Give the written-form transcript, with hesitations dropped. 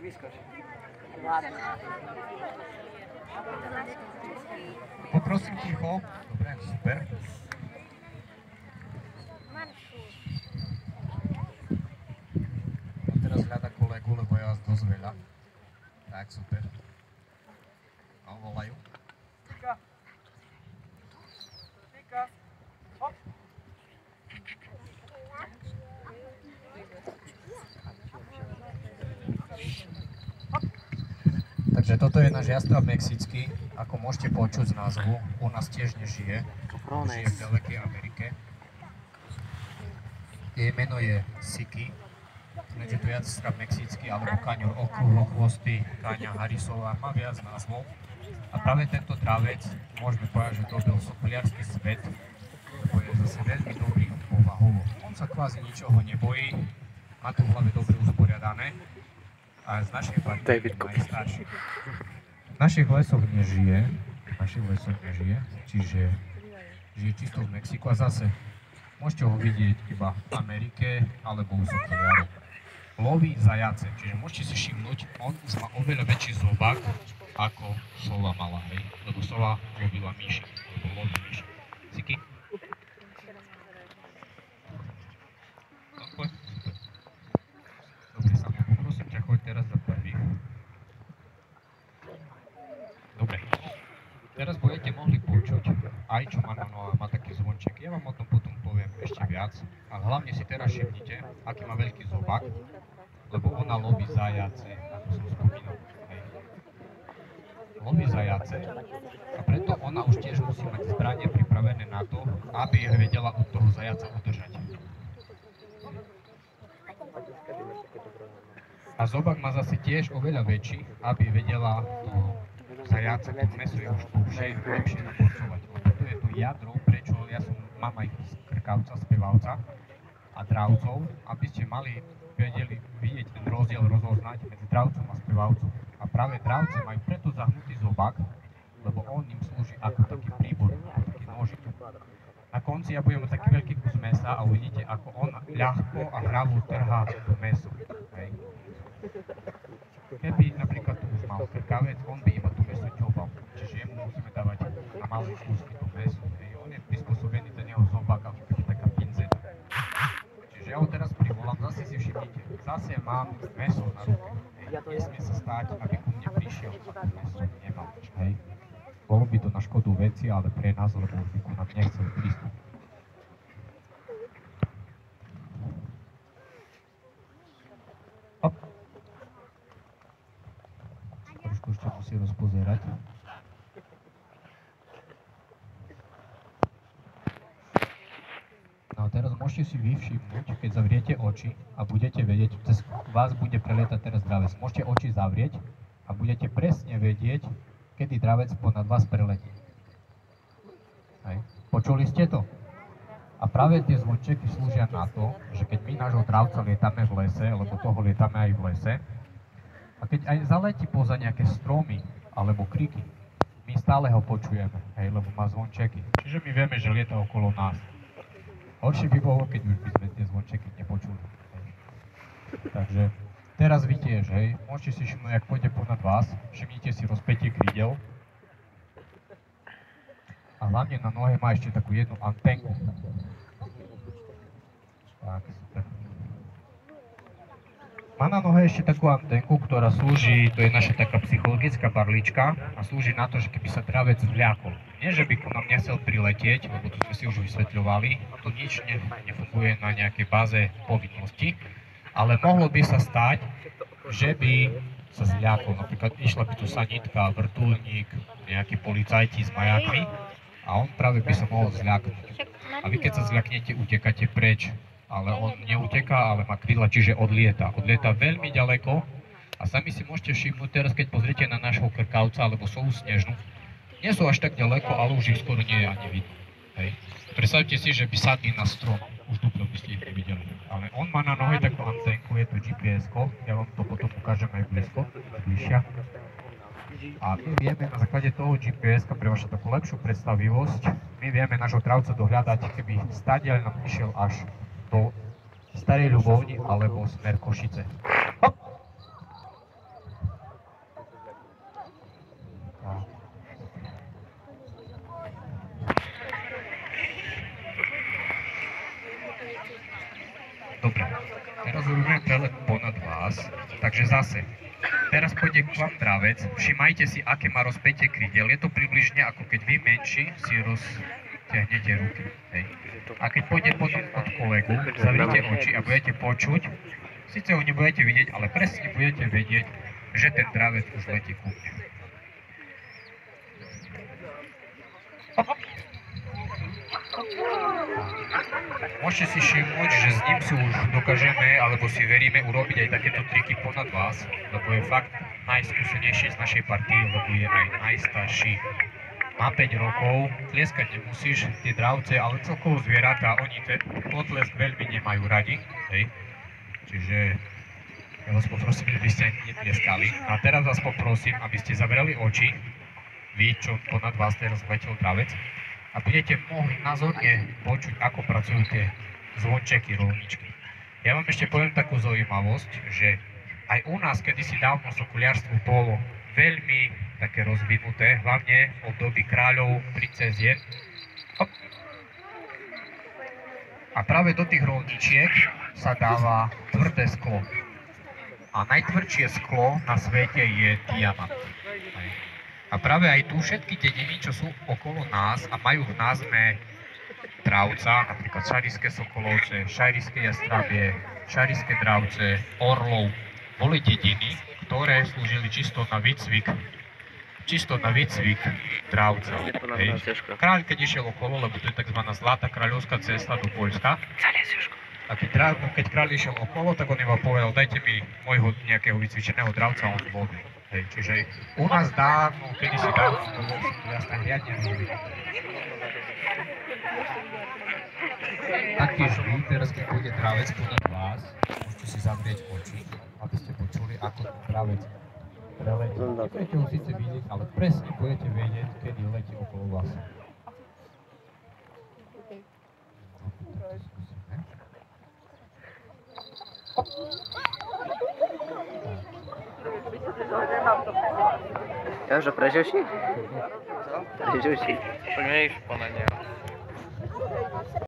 vyskoč. Poprosím ticho. Dobre, super. On teraz hľada kolegu, lebo je vás dosť veľa. Tak, super. No, volajú. Tika. Tika. Hop. Takže toto je náš jastrab mexický, ako môžete počuť z názvu, u nás tiež nežije, žije v ďalekej Amerike. Jej meno je Siki, je to jastrab mexický, alebo kaňor okruhlochvostý, Káňa Harrisová, má viac názvov. A práve tento dravec, môžeme povedať, že dobil sopliarsky svet, lebo je zase veľmi dobrý povahovo. On sa kvázi ničoho nebojí, má to v hlave dobre usporiadané. A z našej partie je najstarší. V našich lesoch nežije, čiže žije čisto v Mexiku a zase môžete ho vidieť iba v Amerike alebo u sopliarov. Loví zajace, čiže môžete si všimnúť, on už má oveľa väčší zobák ako sova mala, hej? Lebo sova lovila myši, lebo loví myši. Siki? No, poď. Dobre, Samia, poprosím ťa, choď teraz za prvých. Dobre. Teraz budete mohli počuť aj čo Manonova má taký zvonček. Ja vám o tom potom poviem ešte viac, ale hlavne si teraz všimnite, aký má veľký zobák, lebo ona loví zajace, ako som spomínal. Hej. Loví zajace a preto ona už tiež musí mať zbranie pripravené na to, aby ich vedela od toho zajaca udržať. A zobák má zase tiež oveľa väčší, aby vedela zajaca, keď meso je už lepšie naporcovať. Toto je to jadro, prečo ja mám aj krkavca, spevavca a dravcov, aby ste vedeli vidieť ten rozdiel, rozoznať medzi dravcom a spevavcom. A práve dravce majú preto zahnutý zobák, lebo on im slúži ako taký príbor, ako taký nožik. Na konci ja budem mať taký veľký kus mesa a uvidíte, ako on ľahko a hravo trhá to meso. Hej. Keby napríklad tu už mal krkavec, on by iba to meso ťopal, čiže jemu musíme dávať na malé kúsky to meso. Hej. On je prispôsobený ten jeho zobák, ako keby taká pinceta. Čiže ja ho teraz privolám, zase si všimnite, zase mám meso na ruke. Hej. Nesmie sa stáť, aby ku mne prišiel a to meso nemal. Hej. Bolo by to na škodu veci, ale pre nás, lebo už by ku nám nechcel prístup. Hop. Trošku ešte musí rozpozerať. No a teraz môžete si vy všimnúť, keď zavriete oči a budete vedieť, cez vás bude prelietať teraz dravec. Môžete oči zavrieť a budete presne vedieť, kedy dravec ponad vás preletí. Hej. Počuli ste to? A práve tie zvončeky slúžia na to, že keď my nášho dravca lietame v lese, lebo toho lietame aj v lese, a keď aj zaletí poza nejaké stromy alebo kriky, my stále ho počujeme, hej, lebo má zvončeky. Čiže my vieme, že lieta okolo nás. Horšie by bolo, keď už by sme tie zvončeky nepočuli. Hej. Takže teraz vy tiež, hej, môžete si všimnúť, ak pôjde ponad vás, všimnite si rozpätie krídel. A hlavne na nohe má ešte takú jednu anténku. Tak, super. Má na nohe ešte takú anténku, ktorá slúži, to je naša taká psychologická barlička a slúži na to, že keby sa dravec zľakol. Nie, že by ku nám nechcel priletieť, lebo to sme si už vysvetľovali, to nič nefunguje na nejakej báze povinnosti, ale mohlo by sa stať, že by sa zľakol. Napríklad išla by tu sanitka, vrtuľník, nejakí policajti s majakmi a on práve by sa mohol zľaknúť. A vy keď sa zľaknete, utekáte preč. Ale on neuteká, ale má krídla, čiže odlieta. Odlieta veľmi ďaleko a sami si môžete všimnúť teraz, keď pozriete na nášho krkavca alebo sovu snežnú. Nie sú až tak ďaleko, ale už ich skoro nie je ani vidno. Hej. Predstavte si, že by sadli na strom. Už duplo by ste ich nevideli. Ale on má na nohe takú anténku, je to GPS-ko. Ja vám to potom ukážem aj blízko, bližšia. A my vieme na základe toho GPS-ka pre vašu takú lepšiu predstavivosť, my vieme nášho dravca dohľadať, keby stadiaľ nám išiel až do Starej Ľubovni alebo smer Košice. Hop. vás. Takže zase, teraz pôjde k vám dravec, všimajte si, aké má rozpätie krídel. Je to približne ako keď vy menší si roztiahnete ruky. Hej. A keď pôjde potom od kolegu, zavrite oči a budete počuť, síce ho nebudete vidieť, ale presne budete vedieť, že ten dravec už letí ku mne. Môžete si všimnúť, že s ním si už dokážeme, alebo si veríme urobiť aj takéto triky ponad vás, lebo je fakt najskúsenejší z našej partie, lebo je aj najstarší. Má 5 rokov, tlieskať nemusíš, tie dravce, ale celkovo zvieratá, oni ten potlesk veľmi nemajú radi, hej. Čiže ja vás poprosím, že by ste netlieskali. A teraz vás poprosím, aby ste zavreli oči, vy, čo ponad vás teraz letel dravec, a budete mohli názorne počuť, ako pracujú tie zvončeky, rolničky. Ja vám ešte poviem takú zaujímavosť, že aj u nás kedysi dávno sokuliarstvo bolo veľmi také rozvinuté, hlavne v období kráľov, princezien. A práve do tých rolničiek sa dáva tvrdé sklo. A najtvrdšie sklo na svete je diamant. A práve aj tu všetky dediny, čo sú okolo nás a majú v názve dravca, napríklad Šarišské sokolovce, Šarišské jastrabie, Šarišské dravce, orlov, boli dediny, ktoré slúžili čisto na výcvik dravca. Kráľ, keď išiel okolo, lebo to je tzv. Zlatá kráľovská cesta do Poľska, a keď kráľ išiel okolo, tak on iba povedal, dajte mi môjho nejakého vycvičeného dravca, on zvodil. Hej, čiže u nás dávno, kedysi dávno, to bol jasné riadne rozvinuté. Taktiež vy, teraz keď pôjde dravec ponad vás, môžete si zavrieť oči, aby ste počuli, ako ten dravec preletí. Nebudete ho síce vidieť, ale presne budete vedieť, kedy letí okolo vás. Ja, že prežil si? Prežil si. Tak nevíš, podľa neho.